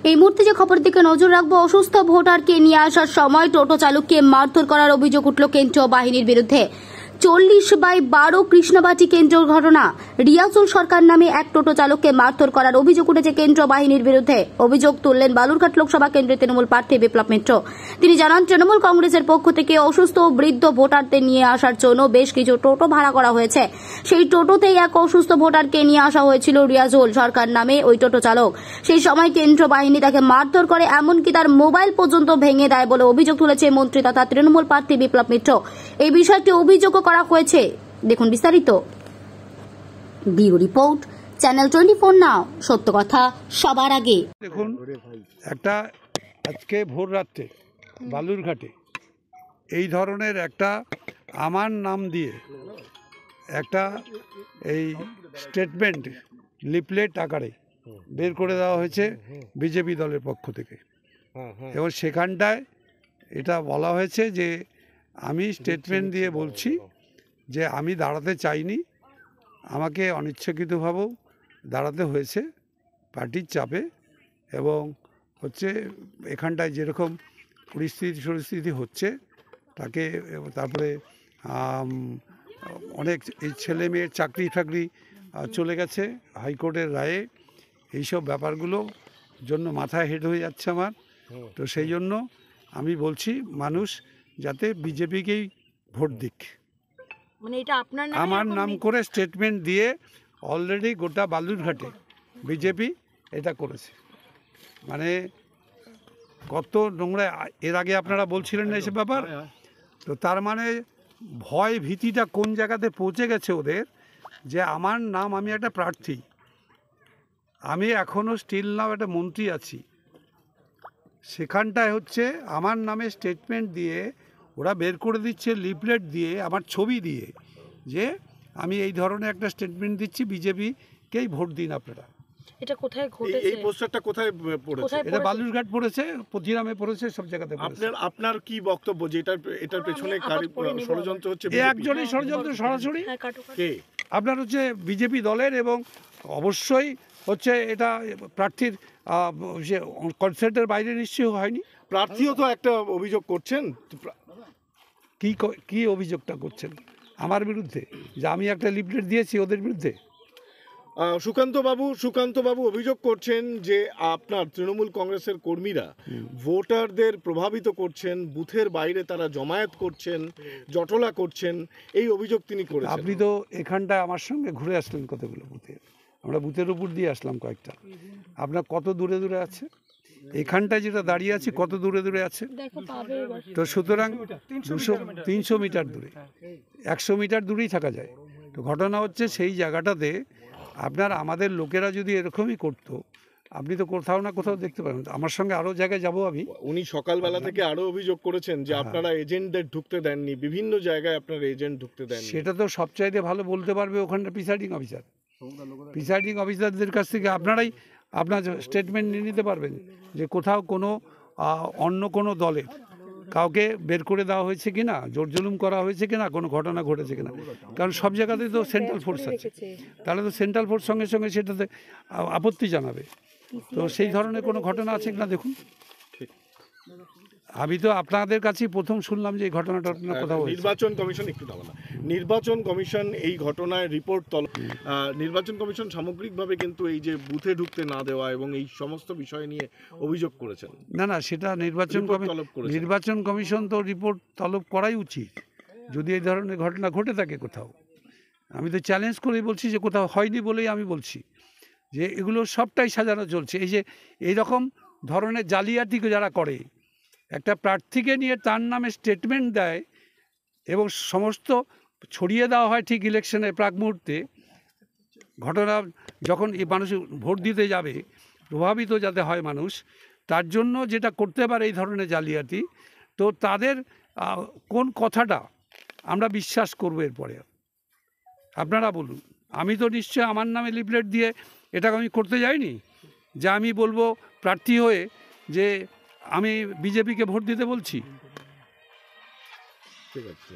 এই মুহূর্তে যে খবরের দিকে নজর রাখবো, অসুস্থ ভোটারকে নিয়ে আসার সময় টোটো চালককে মারধর করার অভিযোগ উঠল কেন্দ্রীয় বাহিনীর বিরুদ্ধে। 40/12 কৃষ্ণবাটি কেন্দ্রের ঘটনা। রিয়াজুল সরকার নামে এক টোটো চালককে মারধর করার অভিযোগ উঠেছে কেন্দ্রীয় বাহিনীর বিরুদ্ধে। অভিযোগ তুললেন বালুরঘাট লোকসভা কেন্দ্রের তৃণমূল প্রার্থী বিপ্লব মিত্র। তিনি জানান, তৃণমূল কংগ্রেসের পক্ষ থেকে অসুস্থ বৃদ্ধ ভোটারদের নিয়ে আসার জন্য বেশ কিছু টোটো ভাড়া করা হয়েছে। সেই টোটোতেই এক অসুস্থ ভোটারকে নিয়ে আসা হয়েছিল রিয়াজুল সরকার নামে ওই টোটো চালক। সেই সময় কেন্দ্রীয় বাহিনী তাকে মারধর করে, এমনকি তার মোবাইল পর্যন্ত ভেঙে দেয় বলে অভিযোগ তুলেছে মন্ত্রী তথা তৃণমূল প্রার্থী বিপ্লব মিত্র। এই বিষয়টি অভিযোগ করা হয়েছে। দেখুন বিস্তারিত। ব্যুরো রিপোর্ট, চ্যানেল 24 নাও, সত্য কথা সবার আগে। দেখুন, একটা আজকে ভোর রাত্রে বালুরঘাটে এই ধরনের একটা আমার নাম দিয়ে একটা এই স্টেটমেন্ট লিফলেট আকারে বের করে দেওয়া হয়েছে বিজেপি দলের পক্ষ থেকে। এবং সেখানটায় এটা বলা হয়েছে যে আমি স্টেটমেন্ট দিয়ে বলছি যে আমি দাঁড়াতে চাইনি, আমাকে অনিচ্ছাকৃতভাবেও দাঁড়াতে হয়েছে পার্টির চাপে। এবং হচ্ছে এখানটায় যেরকম পরিস্থিতি হচ্ছে তাকে, তারপরে অনেক এই ছেলে মেয়ের চাকরি ফাকরি চলে গেছে হাইকোর্টের রায়ে, এইসব ব্যাপারগুলো জন্য মাথায় হেড হয়ে যাচ্ছে আমার। তো সেই জন্য আমি বলছি মানুষ যাতে বিজেপিকেই ভোট দিক। মানে এটা আপনার নামে আমার নাম করে স্টেটমেন্ট দিয়ে অলরেডি গোটা বালুরঘাটে বিজেপি এটা করেছে। মানে কত নোংরা, এর আগে আপনারা বলছিলেন না এসব ব্যাপার। তো তার মানে ভয় ভীতিটা কোন জায়গাতে পৌঁছে গেছে ওদের, যে আমার নাম, আমি একটা প্রার্থী, আমি এখনও স্টিল নাও একটা মন্ত্রী আছি, সেখানটায় হচ্ছে আমার নামে স্টেটমেন্ট দিয়ে ওরা বের করে দিচ্ছে লিফলেট দিয়ে, আমার ছবি দিয়ে, যে আমি এই ধরনের একটা স্টেটমেন্ট দিচ্ছি, বিজেপিকেই ভোট দিন আপনারা। এটা কোথায় ঘটেছে? এই পোস্টারটা কোথায় পড়েছে? এটা বালুরঘাট পড়েছে, পথিরামে পড়েছে, সব জায়গাতে পড়েছে। আপনার কি বক্তব্য যে এটার পেছনে ষড়যন্ত্র হচ্ছে? একজনই ষড়যন্ত্র সরাসরি। কে? আপনার হচ্ছে বিজেপি দলের, এবং অবশ্যই হচ্ছে এটা প্রার্থীর কনসেন্টের বাইরে নিশ্চয়ই হয়নি। প্রার্থীও তো একটা অভিযোগ করছেন। কি অভিযোগটা করছেন আমার বিরুদ্ধে? যে আমি একটা লিফলেট দিয়েছি ওদের বিরুদ্ধে? সুকান্ত বাবু অভিযোগ করছেন যে আপনার তৃণমূল কংগ্রেসের কর্মীরা ভোটারদের প্রভাবিত করছেন, বুথের বাইরে তারা জমায়েত করছেন, জটলা করছেন, এই অভিযোগ তিনি করেছেন। আপনি তো এখানটায় আমার সঙ্গে ঘুরে আসলেন কতগুলো বুথে, আমরা বুথের উপর দিয়ে আসলাম কয়েকটা। আপনার কত দূরে দূরে আছে? এখানটায় যেটা দাঁড়িয়ে আছি কত দূরে দূরে আছে? তো সুতরাং 200-300 মিটার দূরে, 100 মিটার দূরেই থাকা যায়। তো ঘটনা হচ্ছে সেই জায়গাটাতে আপনার আমাদের লোকেরা যদি এরকমই করতো, আপনি তো কোথাও না কোথাও দেখতে পাবেন। আমার সঙ্গে আরও জায়গায় যাব আমি। উনি সকালবেলা থেকে আরও অভিযোগ করেছেন যে আপনারা এজেন্টদের ঢুকতে দেননি, বিভিন্ন জায়গায় আপনার এজেন্ট ঢুকতে দেন। সেটা তো সবচাইতে ভালো বলতে পারবে ওখানটা প্রিসাইডিং অফিসার। প্রিসাইডিং অফিসারদের কাছ থেকে আপনারাই আপনার স্টেটমেন্ট নিয়ে নিতে পারবেন যে কোথাও কোনো অন্য কোনো দলের কাউকে বের করে দেওয়া হয়েছে কিনা, জোর জুলুম করা হয়েছে কিনা, কোনো ঘটনা ঘটেছে কিনা। কারণ সব জায়গাতেই তো সেন্ট্রাল ফোর্স আছে, তাহলে তো সেন্ট্রাল ফোর্স সঙ্গে সঙ্গে সেটাতে আপত্তি জানাবে। তো সেই ধরনের কোনো ঘটনা আছে কিনা দেখুন। আমি তো আপনাদের কাছেই প্রথম শুনলাম যে এই ঘটনাটা কোথাও। নির্বাচন কমিশন নির্বাচন কমিশন এই ঘটনায় রিপোর্ট নির্বাচন কমিশন সামগ্রিকভাবে কিন্তু এই যে বুথে ঢুকতে না দেওয়া এবং এই সমস্ত বিষয় নিয়ে অভিযোগ করেছেন। না, সেটা নির্বাচন কমিশন তো রিপোর্ট তলব করাই উচিত যদি এই ধরনের ঘটনা ঘটে থাকে কোথাও। আমি তো চ্যালেঞ্জ করেই বলছি যে কোথাও হয়নি বলেই আমি বলছি যে এগুলো সবটাই সাজানো চলছে। এই যে এইরকম ধরনের জালিয়াতি যারা করে, একটা প্রার্থীকে নিয়ে তার নামে স্টেটমেন্ট দেয় এবং সমস্ত ছড়িয়ে দেওয়া হয় ঠিক ইলেকশনের প্রাক মুহূর্তে, ঘটনা যখন এই মানুষ ভোট দিতে যাবে প্রভাবিত যাতে হয় মানুষ, তার জন্য যেটা করতে পারে এই ধরনের জালিয়াতি। তো তাদের কোন কথাটা আমরা বিশ্বাস করবো এরপরে? আপনারা বলুন। আমি তো নিশ্চয় আমার নামে লিফলেট দিয়ে এটা আমি করতে যাইনি যে আমি বলবো প্রার্থী হয়ে যে আমি বিজেপিকে ভোট দিতে বলছি। ঠিক আছে।